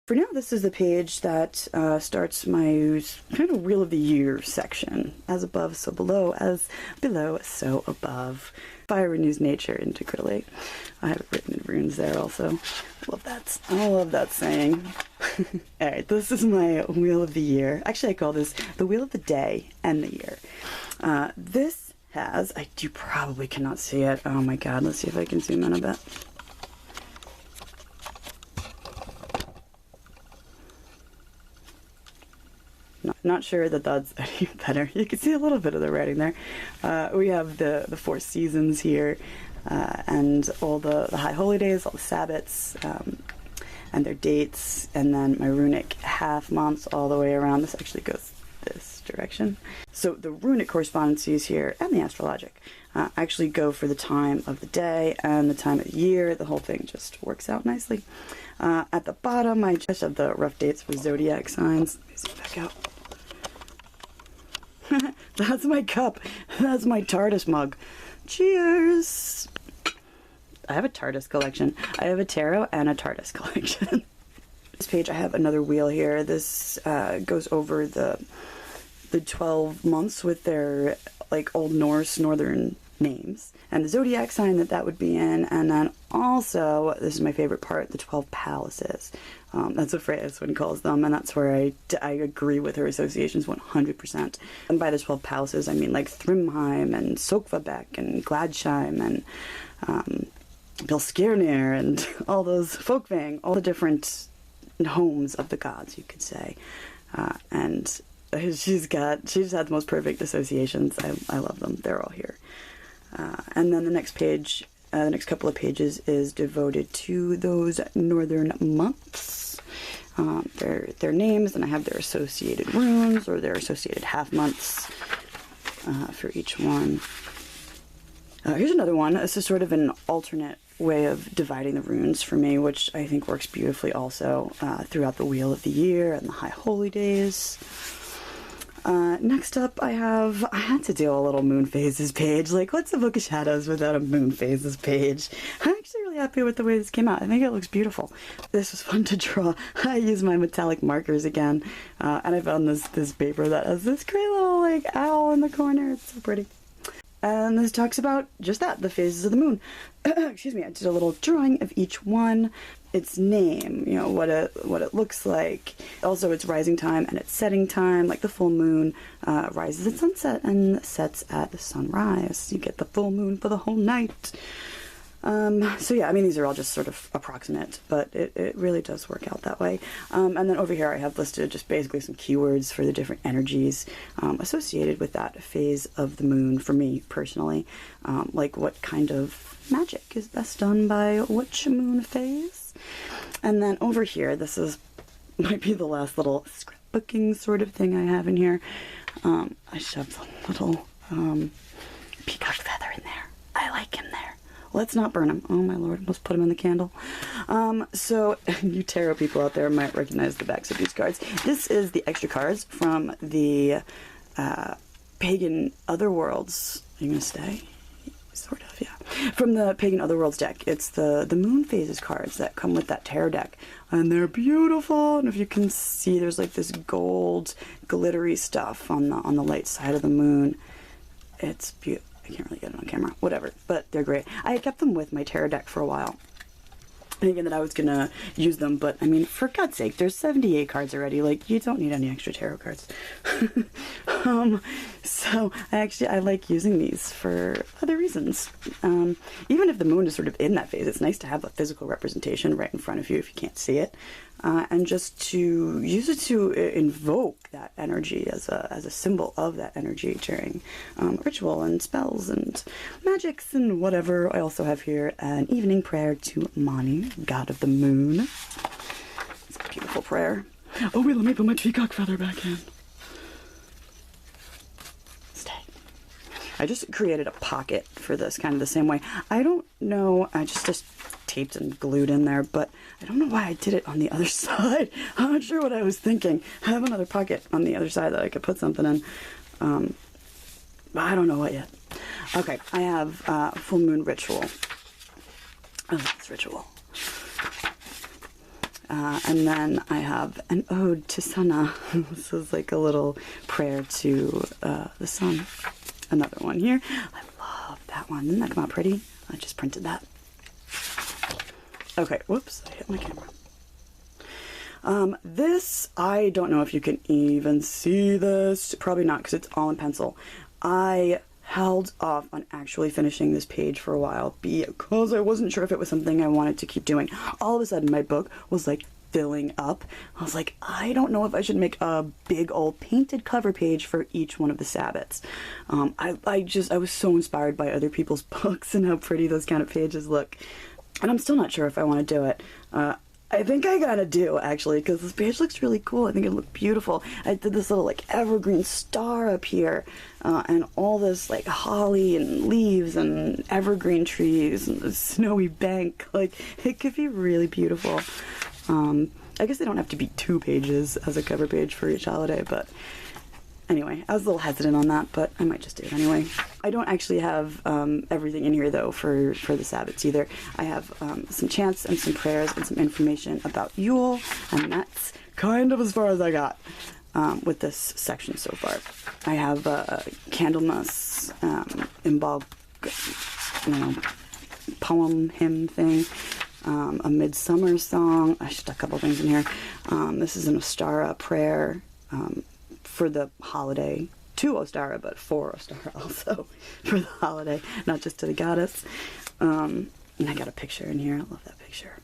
For now, this is the page that starts my kind of Wheel of the Year section. As above, so below. As below, so above. Fire renews nature integrally. I have it written in runes there also. I love that saying. Alright, this is my Wheel of the Year. Actually, I call this the Wheel of the Day and the Year. This has, you probably cannot see it. Oh my god, let's see if I can zoom in a bit. Not sure that that's any better. You can see a little bit of the writing there. We have the 4 seasons here, and all the high holy days, all the Sabbats, and their dates, and then my runic half months all the way around. This actually goes this direction. So the runic correspondences here, and the astrologic, actually go for the time of the day and the time of the year. The whole thing just works out nicely. At the bottom, I just have the rough dates for zodiac signs. Let me zoom back out. That's my cup. That's my TARDIS mug. Cheers! I have a TARDIS collection. I have a tarot and a TARDIS collection. This page, I have another wheel here. This goes over the 12 months with their like Old Norse northern names and the zodiac sign that would be in, and then also, this is my favorite part, the 12 palaces. That's what Frigga calls them, and that's where I agree with her associations 100%. And by the 12 palaces, I mean like Thrymheim and Sokvabek and Gladsheim and Bilskirnir and all those Folkvang, all the different homes of the gods, you could say. And she's just had the most perfect associations. I love them. They're all here. And then the next page, the next couple of pages is devoted to those northern months, their names, and I have their associated runes or their associated half months for each one. Here's another one. This is sort of an alternate way of dividing the runes for me, which I think works beautifully also throughout the Wheel of the Year and the High Holy Days. Next up, I had to do a little moon phases page. Like, what's a Book of Shadows without a moon phases page? I'm actually really happy with the way this came out. I think it looks beautiful. This was fun to draw. I used my metallic markers again, and I found this paper that has this great little, like, owl in the corner. It's so pretty. And this talks about just that, the phases of the moon. Excuse me, I did a little drawing of each one, its name, you know, what it looks like. Also, its rising time and its setting time, like the full moon rises at sunset and sets at sunrise. You get the full moon for the whole night. So yeah, I mean, these are all just sort of approximate, but it really does work out that way. And then over here I have listed just basically some keywords for the different energies associated with that phase of the moon for me personally. Like what kind of magic is best done by which moon phase. And then over here, might be the last little scrapbooking sort of thing I have in here. I shoved a little peacock feather in there. I like him there. Let's not burn him. Oh my lord, let's put him in the candle. So you tarot people out there might recognize the backs of these cards. This is the extra cards from the Pagan Otherworlds. Are you gonna stay? Sort of, yeah. From the Pagan Otherworlds deck. It's the moon phases cards that come with that tarot deck. And they're beautiful. And if you can see, there's like this gold glittery stuff on the light side of the moon. It's beautiful. I can't really get it on camera. Whatever. But they're great. I had kept them with my tarot deck for a while, thinking that I was going to use them. But, I mean, for God's sake, there's 78 cards already. Like, you don't need any extra tarot cards. So, I like using these for other reasons. Even if the moon is sort of in that phase, it's nice to have a physical representation right in front of you if you can't see it. And just to use it to invoke that energy as a symbol of that energy during ritual and spells and magics and whatever. I also have here an evening prayer to Mani, god of the moon. It's a beautiful prayer. Oh wait, let me put my peacock feather back in. Stay. I just created a pocket for this kind of the same way. I don't know, I just taped and glued in there, but I don't know why I did it on the other side. I'm not sure what I was thinking. I have another pocket on the other side that I could put something in, but I don't know what yet. Okay, I have full moon ritual. Oh, that's ritual. And then I have an ode to Sana. This is like a little prayer to the sun. Another one here. I love that one. Didn't that come out pretty? I just printed that. Okay, whoops, I hit my camera. This, I don't know if you can even see this. Probably not, because it's all in pencil. I held off on actually finishing this page for a while because I wasn't sure if it was something I wanted to keep doing. All of a sudden, my book was like filling up. I was like, I don't know if I should make a big old painted cover page for each one of the Sabbats. I was so inspired by other people's books and how pretty those kind of pages look. And I'm still not sure if I want to do it. I think I gotta do, actually, because this page looks really cool. I think it'll look beautiful. I did this little, like, evergreen star up here, and all this, like, holly and leaves and evergreen trees and the snowy bank. Like, it could be really beautiful. I guess they don't have to be 2 pages as a cover page for each holiday, but anyway, I was a little hesitant on that, but I might just do it anyway. I don't actually have everything in here, though, for the Sabbats either. I have some chants and some prayers and some information about Yule, and that's kind of as far as I got with this section so far. I have Candlemas, poem, hymn thing, a midsummer song. I just a couple things in here. This is an Ostara prayer for the holiday, to Ostara, but for Ostara also, for the holiday, not just to the goddess. And I got a picture in here. I love that picture.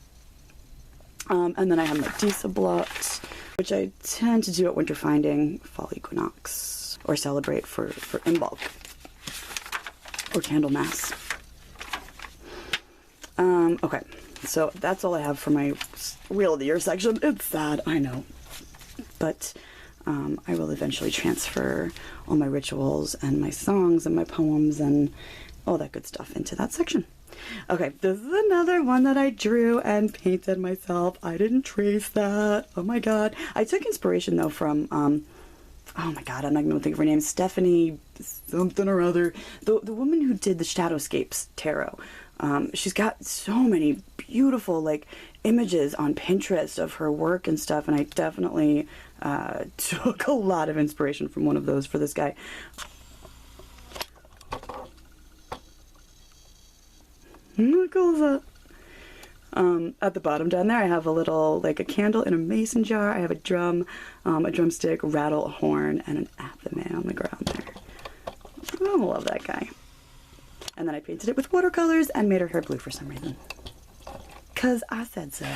And then I have my Disa blot, which I tend to do at winter finding, fall equinox, or celebrate for Imbolc, or Candlemas. Okay, so that's all I have for my Wheel of the Year section. It's sad, I know, but I will eventually transfer all my rituals and my songs and my poems and all that good stuff into that section. Okay, this is another one that I drew and painted myself. I didn't trace that. Oh my god. I took inspiration, though, from, oh my god, I'm not going to think of her name. Stephanie something or other. The woman who did the Shadowscapes tarot. She's got so many beautiful, like, images on Pinterest of her work and stuff, and I definitely took a lot of inspiration from one of those for this guy. How cool is that? At the bottom down there, I have a little, like, a candle in a mason jar. I have a drum, a drumstick, rattle, a horn, and an athame on the ground there. Oh, I love that guy. And then I painted it with watercolors and made her hair blue for some reason. 'Cause I said so.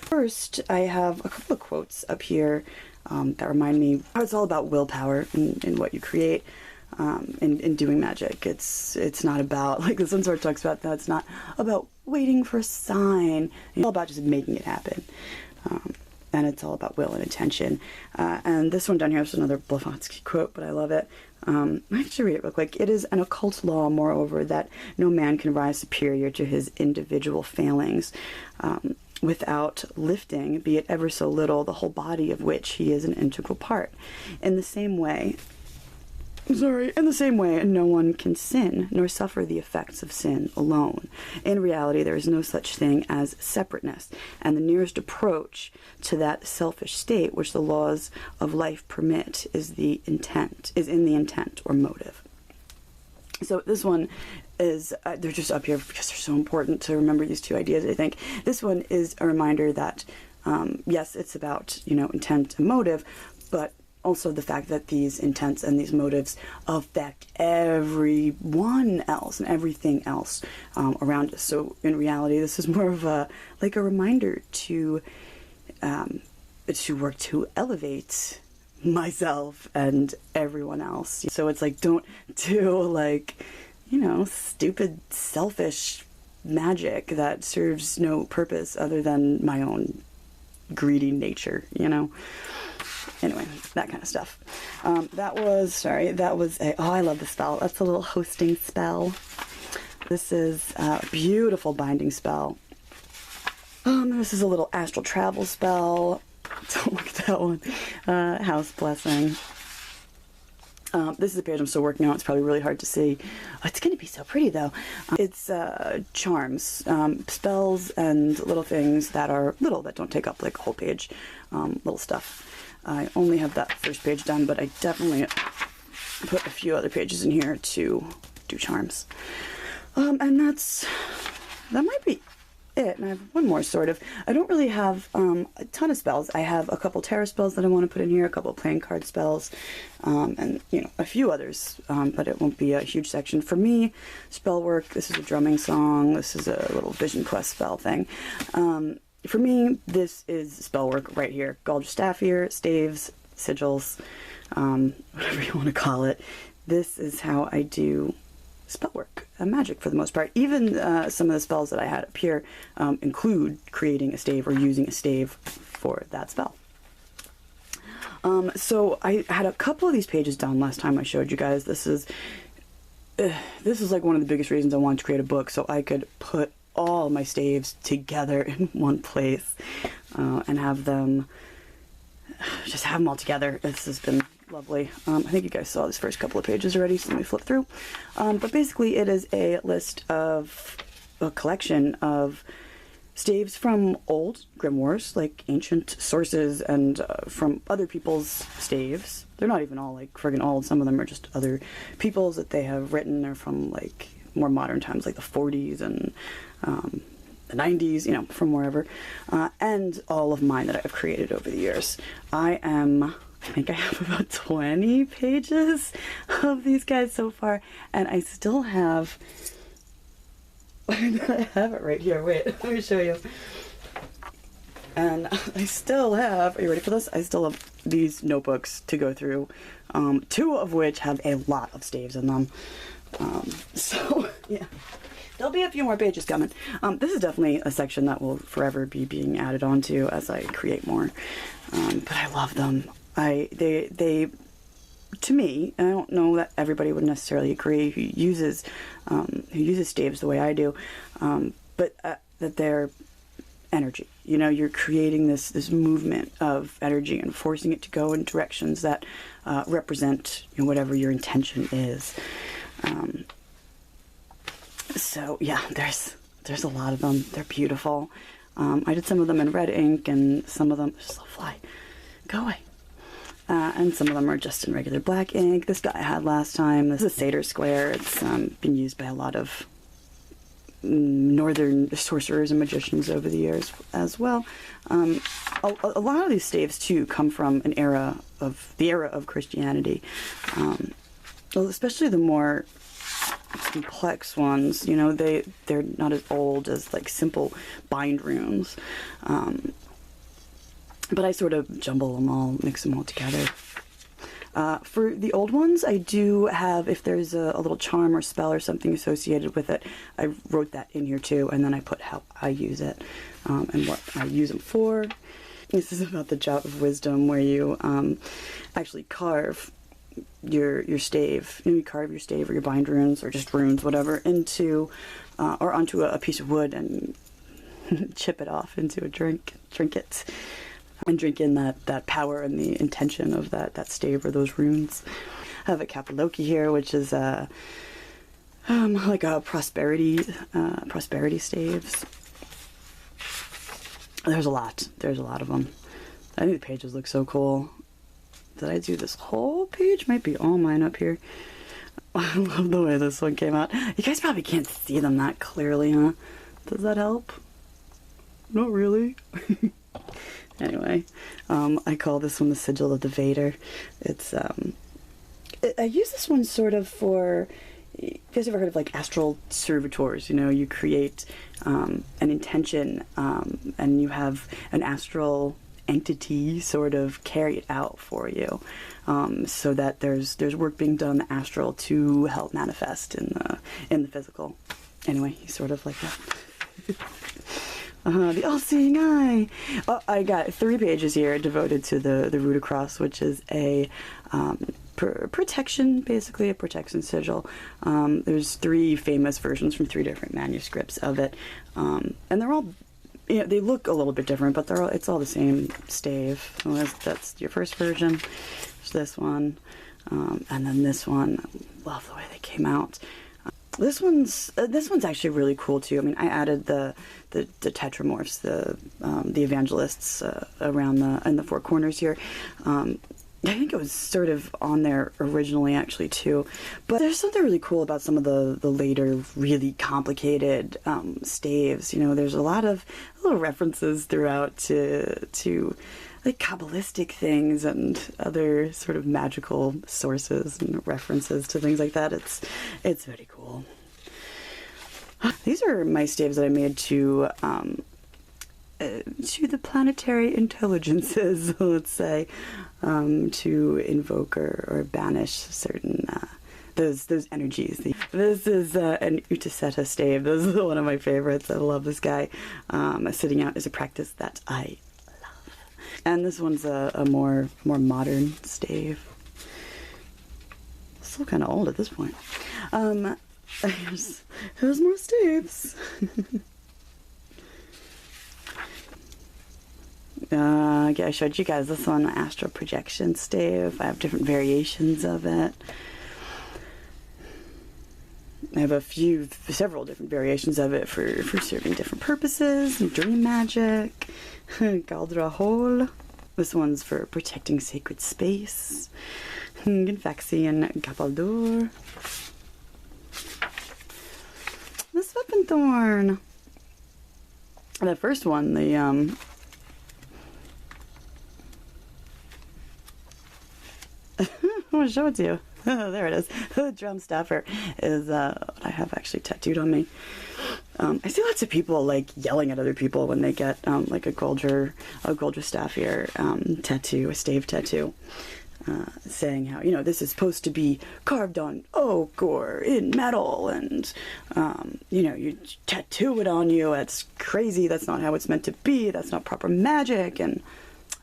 First, I have a couple of quotes up here that remind me how it's all about willpower in what you create. In doing magic, it's not about, like this one sort of talks about that, it's not about waiting for a sign, it's all about just making it happen, and it's all about will and intention. And this one down here is another Blavatsky quote, but I love it. I have to read it real quick. It is an occult law, moreover, that no man can rise superior to his individual failings, without lifting, be it ever so little, the whole body of which he is an integral part. In the same way, no one can sin, nor suffer the effects of sin alone. In reality, there is no such thing as separateness, and the nearest approach to that selfish state which the laws of life permit is in the intent or motive. So this one is, they're just up here because they're so important to remember these two ideas, I think. This one is a reminder that, yes, it's about, intent and motive, but also the fact that these intents and these motives affect everyone else and everything else around us. So in reality, this is more of a reminder to work to elevate myself and everyone else. So it's like, don't do stupid, selfish magic that serves no purpose other than my own greedy nature, Anyway, that kind of stuff. That was I love this spell. That's a little hosting spell. This is a beautiful binding spell. This is a little astral travel spell. Don't look at that one. House blessing. This is a page I'm still working on. It's probably really hard to see. Oh, it's going to be so pretty, though. It's charms, spells, and little things that are little, that don't take up like a whole page. Little stuff. I only have that first page done, but I definitely put a few other pages in here to do charms. And that might be it. And I have one more, sort of. I don't really have a ton of spells. I have a couple tarot spells that I want to put in here, a couple playing card spells, and, you know, a few others, but it won't be a huge section. For me, spell work, this is a drumming song, this is a little vision quest spell thing. For me, this is spell work right here. Galdrabok staff here, staves, sigils, whatever you want to call it. This is how I do spell work, magic for the most part. Even some of the spells that I had up here include creating a stave or using a stave for that spell. So I had a couple of these pages done last time I showed you guys. This is like one of the biggest reasons I wanted to create a book, so I could put all my staves together in one place and have them all together. This has been lovely. I think you guys saw this first couple of pages already, so let me flip through. But basically it is a list of a collection of staves from old grimoires, like ancient sources, and from other people's staves. They're not even all like friggin' old. Some of them are just other people's that they have written. They're from like more modern times, like the 40s and the 90s, you know, from wherever. And all of mine that I've created over the years. I think I have about 20 pages of these guys so far, and I still have... I have it right here. Wait, let me show you. And I still have... Are you ready for this? I still have these notebooks to go through, two of which have a lot of staves in them. So, yeah. There'll be a few more pages coming. This is definitely a section that will forever be being added onto as I create more. But I love them. They to me, and I don't know that everybody would necessarily agree who uses staves the way I do, but that they're energy. You know, you're creating this movement of energy and forcing it to go in directions that represent, you know, whatever your intention is. So yeah, there's a lot of them. They're beautiful. I did some of them in red ink, and some of them just a fly. Go away. And some of them are just in regular black ink. This guy I had last time. This is a satyr square. It's been used by a lot of northern sorcerers and magicians over the years as well. A lot of these staves too come from the era of Christianity, especially the more complex ones. You know, they're not as old as like simple bind runes. But I sort of jumble them all, mix them all together. For the old ones, I do have, if there's a little charm or spell or something associated with it, I wrote that in here too, and then I put how I use it and what I use them for. This is about the Jar of Wisdom, where you actually carve your stave. You carve your stave or your bind runes, or just runes, whatever, into or onto a piece of wood and chip it off into a trinket. And drink in that power and the intention of that stave or those runes. I have a Kapaloki here, which is like a prosperity staves. There's a lot of them. I think the pages look so cool. Did I do this whole page? Might be all mine up here. I love the way this one came out. You guys probably can't see them that clearly, huh? Does that help? Not really. Anyway, I call this one the Sigil of the Vader. It's, I use this one sort of for, you guys ever heard of like astral servitors? You know, you create an intention and you have an astral entity sort of carry it out for you, so that there's work being done in the astral to help manifest in the physical. Anyway, he's sort of like that. The all-seeing eye. Oh, I got 3 pages here devoted to the Rudicross, which is a protection, basically a protection sigil. There's 3 famous versions from 3 different manuscripts of it, and they're all, you know, they look a little bit different, but it's all the same stave. So that's your first version. There's this one. And then this one, I love the way they came out. This one's actually really cool too. I mean, I added the tetramorphs, the evangelists around in the four corners here. I think it was sort of on there originally, actually, too. But there's something really cool about some of the later, really complicated staves. You know, there's a lot of little references throughout to like Kabbalistic things and other sort of magical sources and references to things like that. It's very cool. These are my staves that I made to the planetary intelligences, let's say, to invoke or banish certain those energies. This is an Utaseta stave. This is one of my favorites. I love this guy. Sitting out is a practice that I love. And this one's a more modern stave. Still kind of old at this point. Here's more staves. Okay, I showed you guys this one, Astral Projection stave. I have different variations of it. I have several different variations of it for serving different purposes. Dream magic, Galdrabok. This one's for protecting sacred space. Invocation, Gapaldor. The Sweppenthorn. The first one, I want to show it to you. There it is. The drum staffer is what I have actually tattooed on me. I see lots of people like yelling at other people when they get like a Goldra staff here tattoo, a stave tattoo, saying how, you know, this is supposed to be carved on oak or in metal, and you know, you tattoo it on you. It's crazy. That's not how it's meant to be. That's not proper magic. And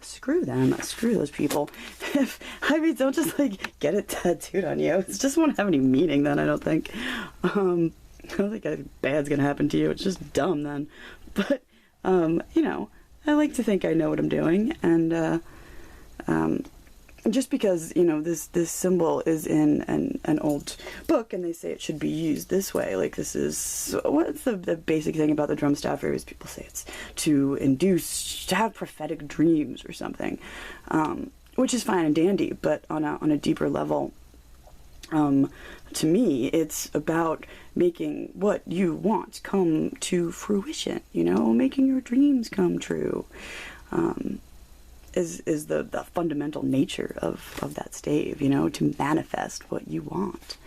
screw them. Screw those people. Don't just like get it tattooed on you. It just won't have any meaning then, I don't think. I don't think anything bad's gonna happen to you. It's just dumb then. But you know, I like to think I know what I'm doing, and just because, you know, this symbol is in an old book and they say it should be used this way, like this is, what's the basic thing about the drum staffer is people say it's to have prophetic dreams or something, which is fine and dandy, but on a deeper level, to me, it's about making what you want come to fruition, you know, making your dreams come true. Is the fundamental nature of that stave, you know, to manifest what you want,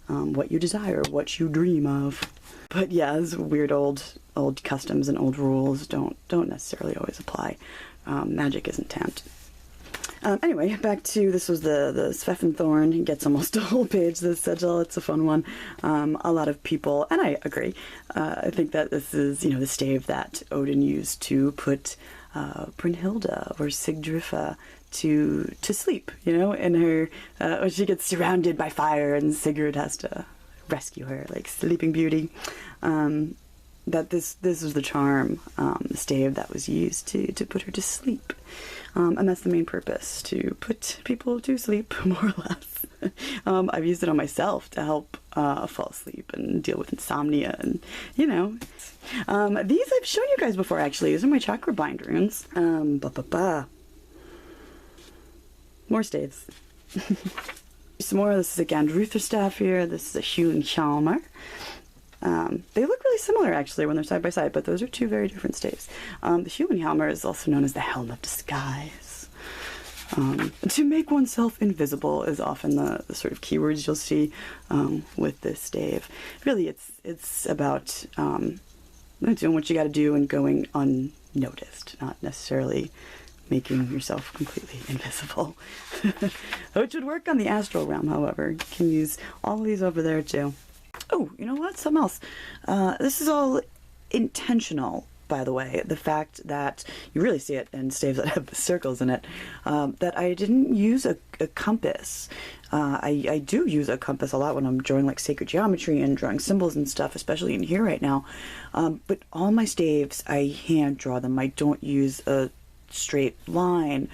what you desire, what you dream of. But yeah, those weird old customs and old rules don't necessarily always apply. Magic isn't tempt. Anyway, back to, this was the Svefnthorn. It gets almost a whole page, this sigil. It's a fun one. A lot of people, and I agree, I think that this is, you know, the stave that Odin used to put Brynhilde or Sigdrifa to sleep, you know, in her, when she gets surrounded by fire and Sigurd has to rescue her, like Sleeping Beauty. That this was the charm, the stave that was used to put her to sleep. And that's the main purpose, to put people to sleep, more or less. I've used it on myself to help fall asleep and deal with insomnia, and, you know. These I've shown you guys before, actually. These are my chakra bind runes. More staves. Some more. This is a Gandruther staff here. This is a hewn Chalmer. They look really similar, actually, when they're side by side, but those are two very different staves. The human Chalmer is also known as the Helm of Disguise. To make oneself invisible is often the sort of keywords you'll see with this stave. Really, it's about doing what you got to do and going unnoticed, not necessarily making yourself completely invisible. Which would work on the astral realm, however. You can use all of these over there, too. Oh, you know what? Something else. This is all intentional, by the way. The fact that you really see it in staves that have circles in it, that I didn't use a compass. I do use a compass a lot when I'm drawing like sacred geometry and drawing symbols and stuff, especially in here right now. But all my staves, I hand draw them. I don't use a straight line.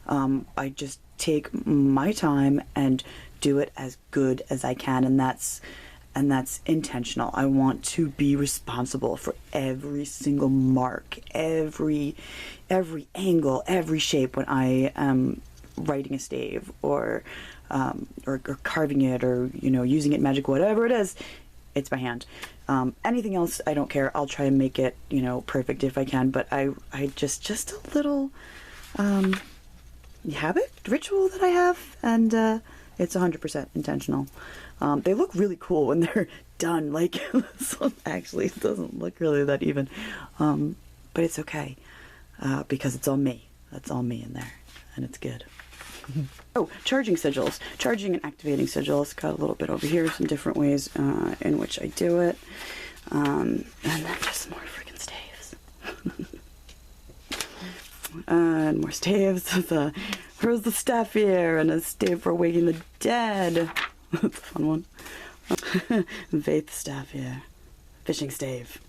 I just take my time and do it as good as I can, and that's intentional. I want to be responsible for every single mark, every angle, every shape when I am writing a stave or carving it, or using it magic, whatever it is. It's by hand. Anything else, I don't care. I'll try and make it, perfect if I can. But I just a little habit, ritual that I have, and it's 100% intentional. They look really cool when they're done. Like, this one actually doesn't look really that even, but it's okay because it's all me. That's all me in there, and it's good. Oh, charging sigils. Charging and activating sigils. Got a little bit over here, some different ways in which I do it. And then just more freaking staves. And more staves. Here's the staff here, and a stave for waking the dead. That's a fun one. Faith staff here. Fishing stave.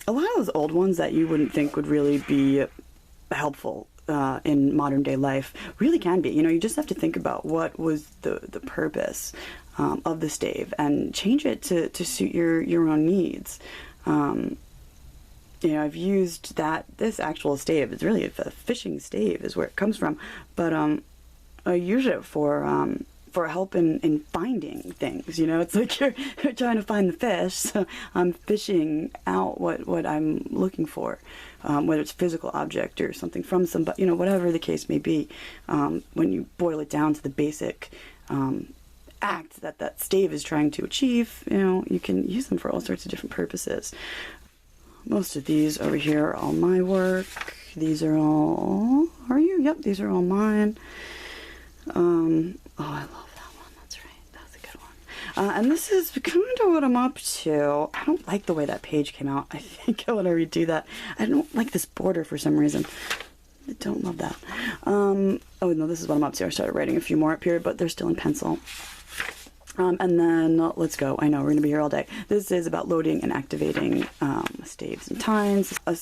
A lot of those old ones that you wouldn't think would really be helpful in modern day life really can be. You just have to think about what was the purpose of the stave and change it to suit your own needs. I've used this actual stave, it's really a fishing stave is where it comes from, but I use it for help in finding things. It's like you're trying to find the fish, so I'm fishing out what I'm looking for, whether it's a physical object or something from somebody, whatever the case may be. When you boil it down to the basic act that stave is trying to achieve, you can use them for all sorts of different purposes. Most of these over here are all my work. These are all... Are you? Yep, these are all mine. Oh, I love that one. That's right. That's a good one. And this is kind of what I'm up to. I don't like the way that page came out. I think I want to redo that. I don't like this border for some reason. I don't love that. Oh, no, this is what I'm up to. I started writing a few more up here, but they're still in pencil. And then let's go. I know we're going to be here all day. This is about loading and activating staves and tines. A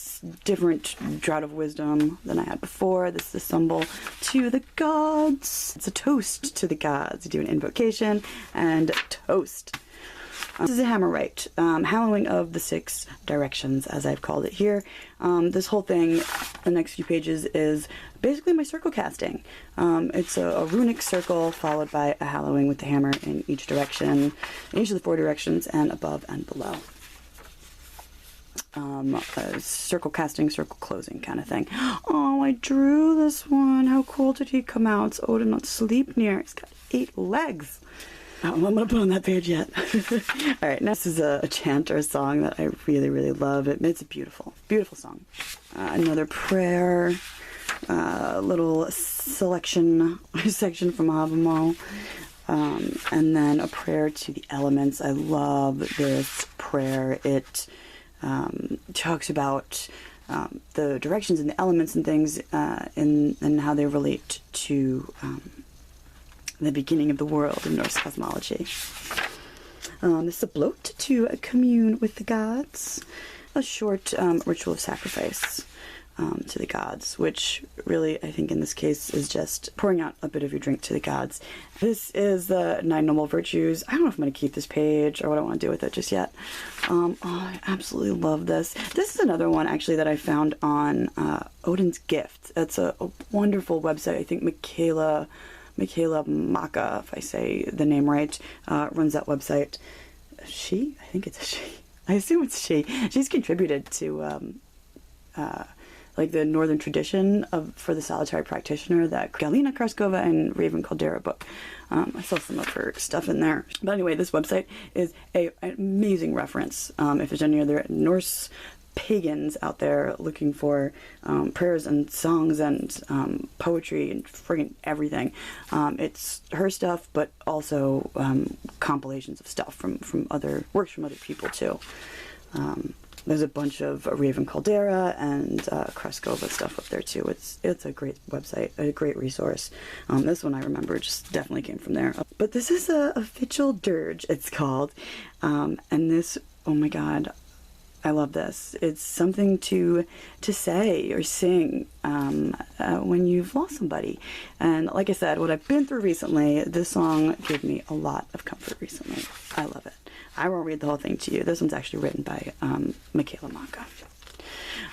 different Draught of Wisdom than I had before. This is a symbol to the gods. It's a toast to the gods. You do an invocation and toast. This is a hammer right, hallowing of the 6 directions, as I've called it here. This whole thing, the next few pages, is basically my circle casting. It's a runic circle followed by a hallowing with the hammer in each direction, in each of the 4 directions, and above and below. Circle casting, circle closing kind of thing. Oh, I drew this one. How cool did he come out? It's Odin on Sleipnir. He's got 8 legs. I'm going to put on that page yet. All right, next is a chant or a song that I really, really love. It's a beautiful, beautiful song. Another prayer, little section from Havamo, and then a prayer to the elements. I love this prayer. It talks about the directions and the elements and things and how they relate to the beginning of the world in Norse cosmology. This is a bloat to commune with the gods. A short ritual of sacrifice to the gods, which really, I think in this case, is just pouring out a bit of your drink to the gods. This is the 9 Noble Virtues. I don't know if I'm going to keep this page or what I want to do with it just yet. Oh, I absolutely love this. This is another one, actually, that I found on Odin's Gift. That's a wonderful website. I think Michaela Maka, if I say the name right, runs that website. She? I think it's a she. I assume it's she. She's contributed to like the northern tradition for the solitary practitioner, that Galina Kraskova and Raven Caldera book. I saw some of her stuff in there. But anyway, this website is an amazing reference. If there's any other Norse pagans out there looking for prayers and songs and poetry and friggin' everything. It's her stuff, but also compilations of stuff from other works from other people too. There's a bunch of Raven Caldera and Kraskova stuff up there too. It's a great website, a great resource. This one I remember just definitely came from there. But this is a Vigil Dirge, it's called. And this, oh my god, I love this. It's something to say or sing when you've lost somebody. And like I said, what I've been through recently, this song gave me a lot of comfort recently. I love it. I won't read the whole thing to you. This one's actually written by Michaela Maka.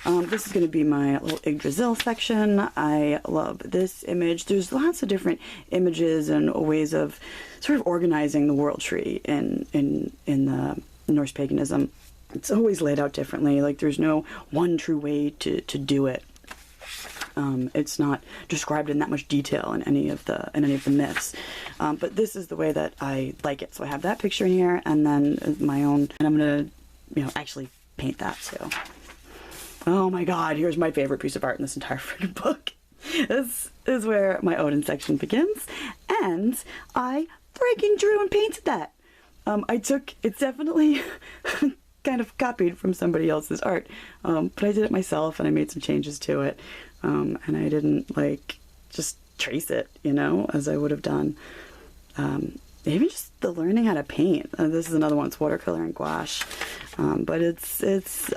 This is going to be my little Yggdrasil section. I love this image. There's lots of different images and ways of sort of organizing the world tree in the Norse paganism. It's always laid out differently. Like, there's no one true way to do it. It's not described in that much detail in any of the myths. But this is the way that I like it. So I have that picture in here, and then my own, and I'm gonna, actually paint that too. Oh my god, here's my favorite piece of art in this entire freaking book. This is where my Odin section begins, and I freaking drew and painted that. It's definitely kind of copied from somebody else's art, but I did it myself, and I made some changes to it, and I didn't, just trace it, as I would have done. Even just the learning how to paint. This is another one, it's watercolor and gouache. But it's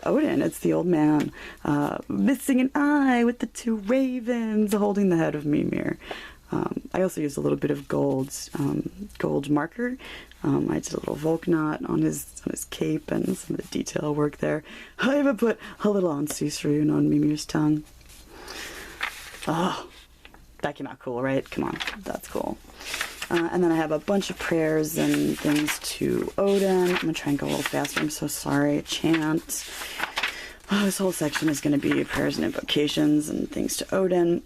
Odin, it's the old man, missing an eye with the two ravens holding the head of Mimir. I also used a little bit of gold marker. I did a little Volknot on his cape and some of the detail work there. I even put a little Ansus rune on Mimir's tongue. Oh, that came out cool, right? Come on, that's cool. And then I have a bunch of prayers and things to Odin. I'm going to try and go a little faster. I'm so sorry. Chant. Oh, this whole section is going to be prayers and invocations and things to Odin.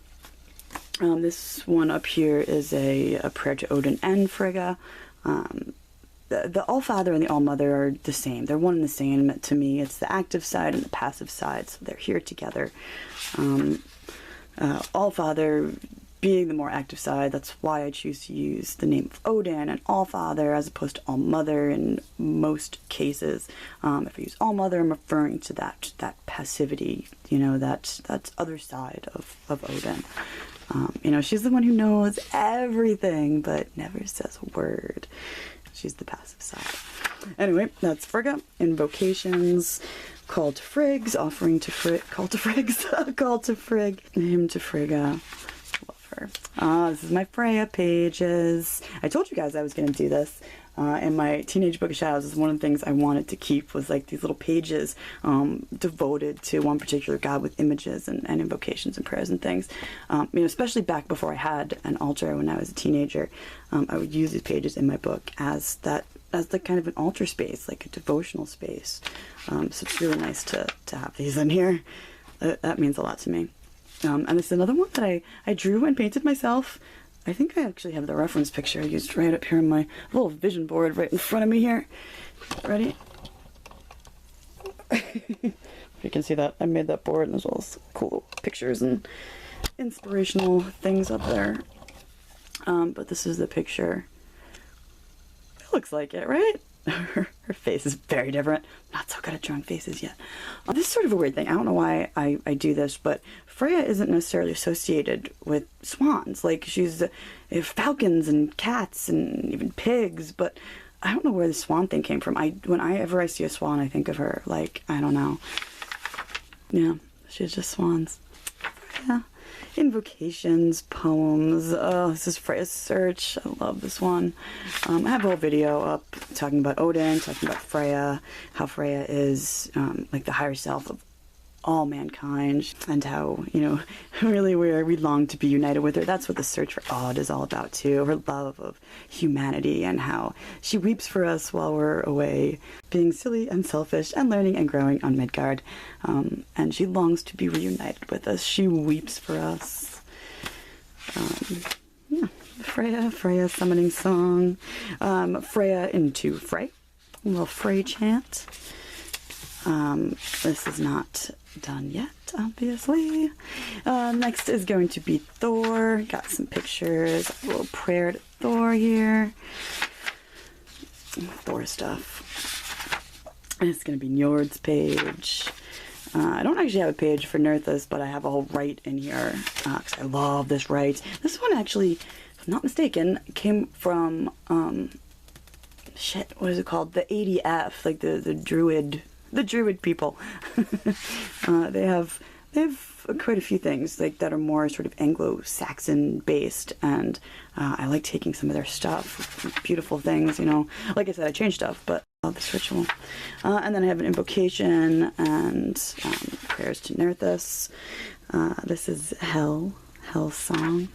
This one up here is a prayer to Odin and Frigga. The All-Father and the All-Mother are the same. They're one and the same to me. It's the active side and the passive side, so they're here together. All-Father being the more active side, that's why I choose to use the name of Odin and All-Father as opposed to All-Mother in most cases. If I use All-Mother, I'm referring to that passivity, that other side of Odin. She's the one who knows everything but never says a word. She's the passive side. Anyway, that's Frigga. Invocations. Call to Friggs. Offering to Frigg. Call to Friggs. Call to Frigg. Hymn to Frigga. This is my Freya pages. I told you guys I was going to do this. In my Teenage Book of Shadows, is one of the things I wanted to keep was these little pages devoted to one particular god with images and invocations and prayers and things. Especially back before I had an altar when I was a teenager, I would use these pages in my book as the kind of an altar space, like a devotional space. So it's really nice to have these in here. That means a lot to me. And this is another one that I drew and painted myself. I think I actually have the reference picture I used right up here on my little vision board right in front of me here. Ready? You can see that. I made that board and there's all those cool pictures and inspirational things up there. But this is the picture. It looks like it, right? Her face is very different. I'm not so good at drawing faces yet. This is sort of a weird thing. I don't know why I do this, but Freya isn't necessarily associated with swans. She's falcons and cats and even pigs, but I don't know where the swan thing came from. Whenever I see a swan, I think of her. I don't know. Yeah, she's just swans. Freya. Invocations, poems. Oh, this is Freya's Search. I love this one. I have a whole video up talking about Odin, talking about Freya, how Freya is the higher self of all mankind, and how, really we long to be united with her. That's what the search for Odd is all about too. Her love of humanity and how she weeps for us while we're away, being silly and selfish and learning and growing on Midgard. And she longs to be reunited with us. She weeps for us. Yeah, Freya summoning song. Freya into Frey. A little Frey chant. This is not done yet, obviously. Next is going to be Thor. Got some pictures. A little prayer to Thor here. Thor stuff. And it's going to be Njord's page. I don't actually have a page for Nerthus, but I have a whole rite in here. Because I love this rite. This one actually, if I'm not mistaken, came from, what is it called? The ADF, the Druid the Druid people. They have quite a few things like that are more sort of Anglo-Saxon based, and I like taking some of their stuff. Beautiful things, you know. Like I said, I changed stuff, but I love this ritual. And then I have an invocation and prayers to Nerthus. This is Hell's song.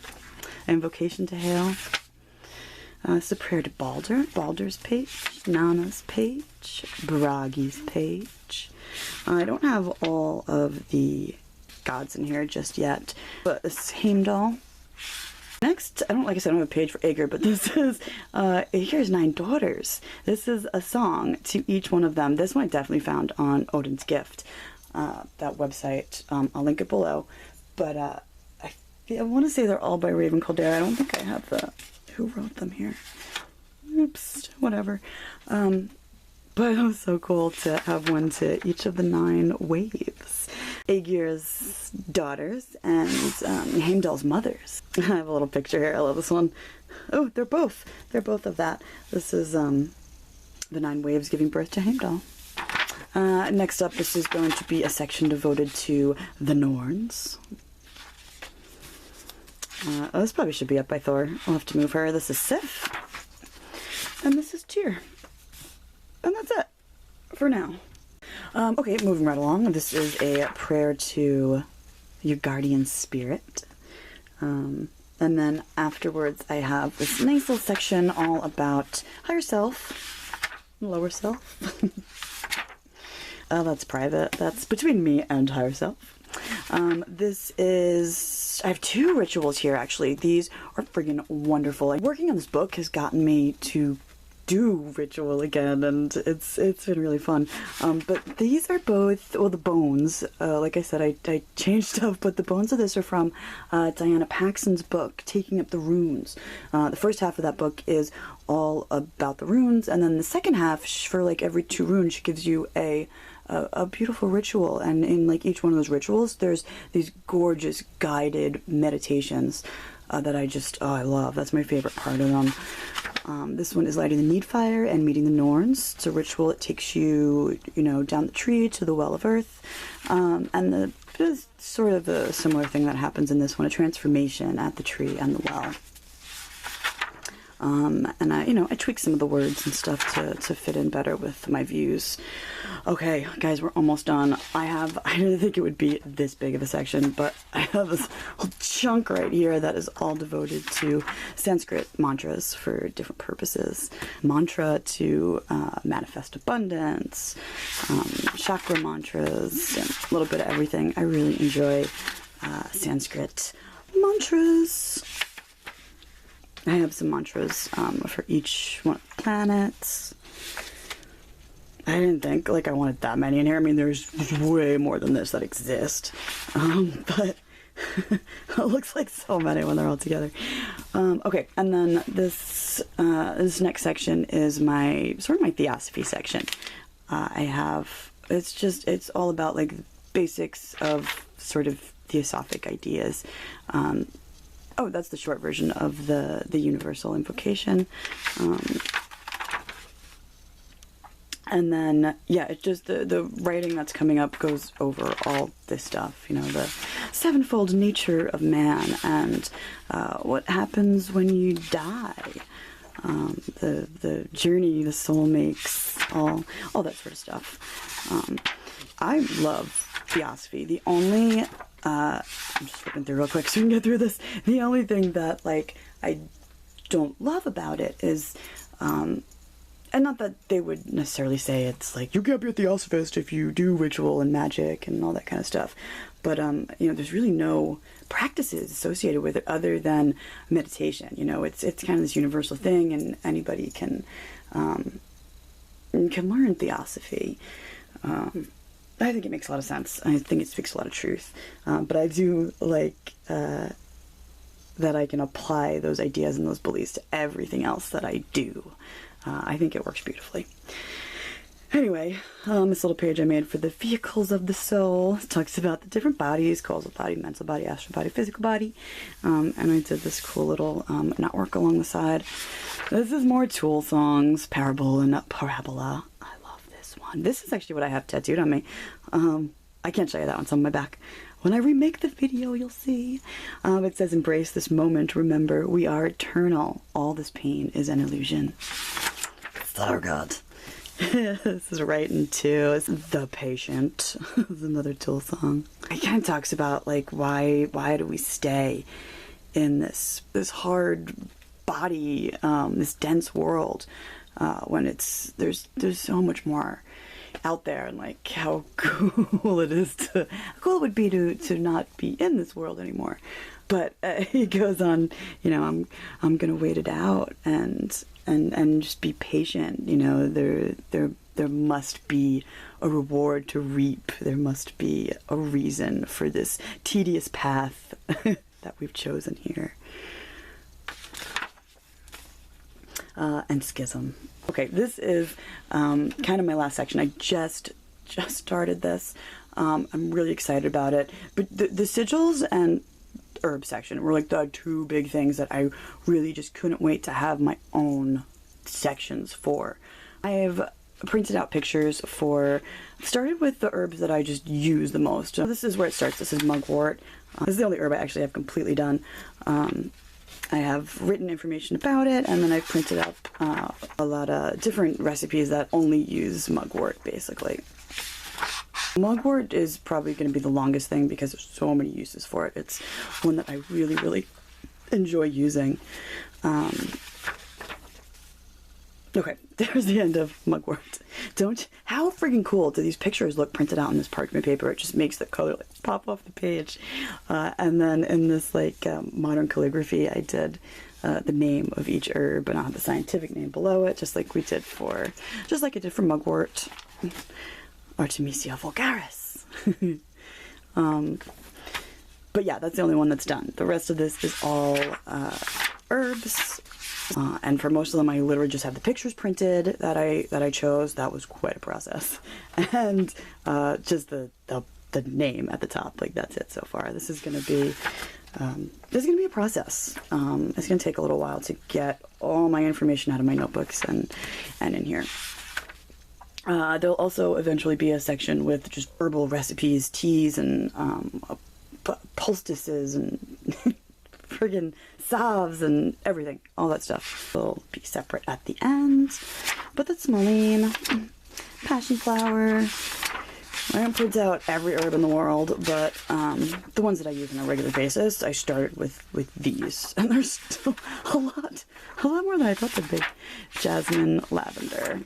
Invocation to Hail. It's a prayer to Balder, Balder's page, Nana's page, Bragi's page. I don't have all of the gods in here just yet, but this is Heimdall. Next, I don't have a page for Aegir, but this is Aegir's 9 daughters. This is a song to each one of them. This one I definitely found on Odin's Gift, that website. I'll link it below. But I want to say they're all by Raven Caldera. I don't think I have who wrote them here. Oops, whatever. But it was so cool to have one to each of the 9 waves. Aegir's daughters and Heimdall's mothers. I have a little picture here. I love this one. Oh, they're both of that. This is the 9 waves giving birth to Heimdall. Next up, this is going to be a section devoted to the Norns. This probably should be up by Thor. I'll have to move her. This is Sif. And this is Tyr. And that's it for now. Okay, moving right along. This is a prayer to your guardian spirit. And then afterwards I have this nice little section all about higher self, lower self. That's private. That's between me and higher self. I have 2 rituals here actually. These are friggin' wonderful. Working on this book has gotten me to do ritual again, and it's been really fun. But these are both, well, the bones, like I said, I changed stuff, but the bones of this are from Diana Paxson's book, Taking Up the Runes. The first half of that book is all about the runes, and then the second half, for like every 2 runes, she gives you a beautiful ritual, and in like each one of those rituals, there's these gorgeous guided meditations that I love. That's my favorite part of them. This one is lighting the need fire and meeting the Norns. It's a ritual. It takes you, down the tree to the well of earth. And there's sort of a similar thing that happens in this one, a transformation at the tree and the well. And I tweak some of the words and stuff to fit in better with my views. Okay, guys, we're almost done. I didn't think it would be this big of a section, but I have this whole chunk right here that is all devoted to Sanskrit mantras for different purposes. Mantra to manifest abundance, chakra mantras, and a little bit of everything. I really enjoy Sanskrit mantras. I have some mantras for each one of the planets. I didn't think I wanted that many in here. I mean, there's way more than this that exist. But it looks like so many when they're all together. Okay, and then this next section is my theosophy section. It's all about like basics of sort of theosophic ideas. Oh, that's the short version of the universal invocation. And then, yeah, it's just the writing that's coming up goes over all this stuff, the sevenfold nature of man and what happens when you die, the journey the soul makes, all that sort of stuff. I love theosophy. The only, I'm just flipping through real quick so we can get through this. The only thing that, I don't love about it is, and not that they would necessarily say it's you can't be a theosophist if you do ritual and magic and all that kind of stuff. But, there's really no practices associated with it other than meditation. It's kind of this universal thing, and anybody can learn theosophy. I think it makes a lot of sense. I think it speaks a lot of truth. But I do like that I can apply those ideas and those beliefs to everything else that I do. I think it works beautifully. Anyway, this little page I made for the vehicles of the soul talks about the different bodies: causal body, mental body, astral body, physical body. And I did this cool little network along the side. This is more Tool songs, Parable and Parabola. I love this one. and this is actually what I have tattooed on me. I can't show you that one, it's on my back. When I remake the video, you'll see. It says, embrace this moment. Remember, we are eternal. All this pain is an illusion. So good. This is right into it's The Patient. It's another Tool song. It kind of talks about like why do we stay in this hard body, this dense world, when there's so much more out there, and like how cool it is how cool it would be to not be in this world anymore. But he goes on, you know, I'm gonna wait it out and just be patient. You know, there must be a reward to reap. There must be a reason for this tedious path that we've chosen here. And Schism. Okay, this is kind of my last section. I just started this. I'm really excited about it. But the sigils and herb section were like the two big things that I really just couldn't wait to have my own sections for. I have printed out pictures started with the herbs that I just use the most. So this is where it starts. This is Mugwort. This is the only herb I actually have completely done. I have written information about it, and then I've printed out a lot of different recipes that only use Mugwort, basically. Mugwort is probably going to be the longest thing because there's so many uses for it. It's one that I really, really enjoy using. Okay, there's the end of Mugwort. How freaking cool do these pictures look printed out on this parchment paper? It just makes the color like pop off the page. And then in this like modern calligraphy, I did the name of each herb, and I'll have the scientific name below it, just like I did for Mugwort. Artemisia vulgaris. But yeah, that's the only one that's done. The rest of this is all herbs. And for most of them, I literally just have the pictures printed that I chose. That was quite a process, and just the name at the top. Like that's it so far. This is gonna be a process. It's gonna take a little while to get all my information out of my notebooks and in here. There'll also eventually be a section with just herbal recipes, teas, and poultices and friggin' salves and everything, all that stuff will be separate at the end. But that's mullein, passion flower. I don't print out every herb in the world, but the ones that I use on a regular basis, I started with these, and there's still a lot more than I thought there'd be. Jasmine, lavender,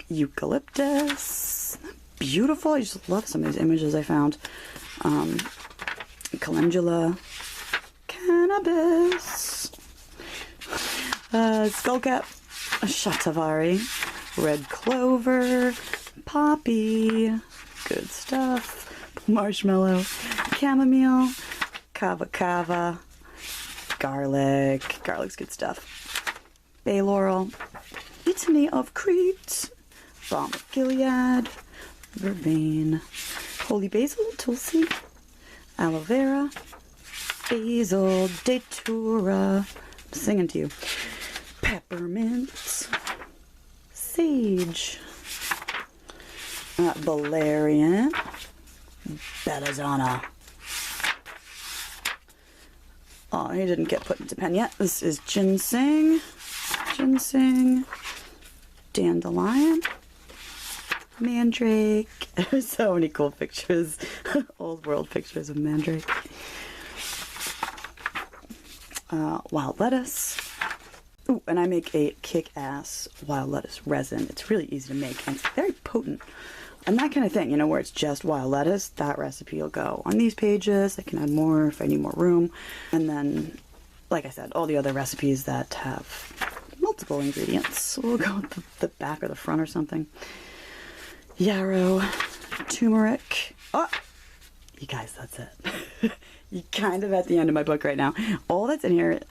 eucalyptus, beautiful. I just love some of these images I found. Calendula, cannabis, skullcap, shatavari, red clover, poppy, good stuff, marshmallow, chamomile, kava, garlic's good stuff, bay laurel, litany of Crete, balm of Gilead, vervain, holy basil, tulsi, aloe vera, basil, datura, I'm singing to you, peppermint, sage, valerian, belladonna. Oh, he didn't get put into pen yet. This is ginseng, dandelion, mandrake. There's so many cool pictures, old world pictures of mandrake. Wild lettuce. Ooh, and I make a kick-ass wild lettuce resin. It's really easy to make, and it's very potent. And that kind of thing, you know, where it's just wild lettuce, that recipe will go on these pages. I can add more if I need more room. And then, like I said, all the other recipes that have multiple ingredients will go at the back or the front or something. Yarrow, turmeric. Oh, you guys, that's it. You're kind of at the end of my book right now. All that's in here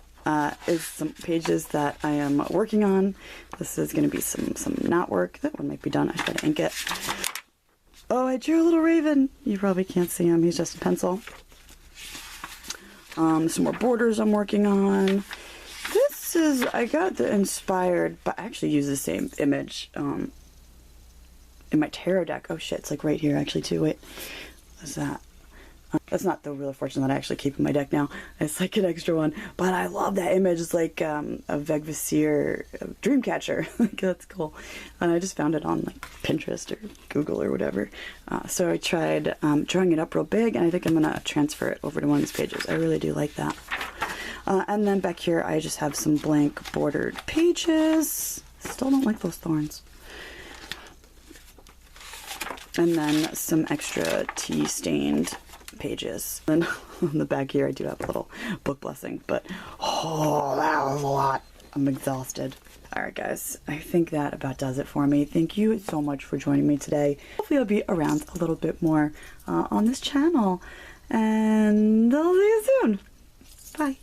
is some pages that I am working on. This is going to be some knot work. That one might be done. I should ink it. Oh, I drew a little raven. You probably can't see him. He's just a pencil. Some more borders I'm working on. This is, I got the inspired, but I actually use the same image in my tarot deck. Oh shit, it's like right here actually too. Wait, what's that? That's not the Wheel of Fortune that I actually keep in my deck now. It's like an extra one. But I love that image. It's like a Vegvasir Dreamcatcher. Like, that's cool. And I just found it on like Pinterest or Google or whatever. So I tried drawing it up real big, and I think I'm going to transfer it over to one of these pages. I really do like that. And then back here I just have some blank bordered pages. Still don't like those thorns. And then some extra tea stained pages. Then on the back here I do have a little book blessing, but oh, that was a lot. I'm exhausted. Alright guys, I think that about does it for me. Thank you so much for joining me today. Hopefully I'll be around a little bit more on this channel, and I'll see you soon. Bye.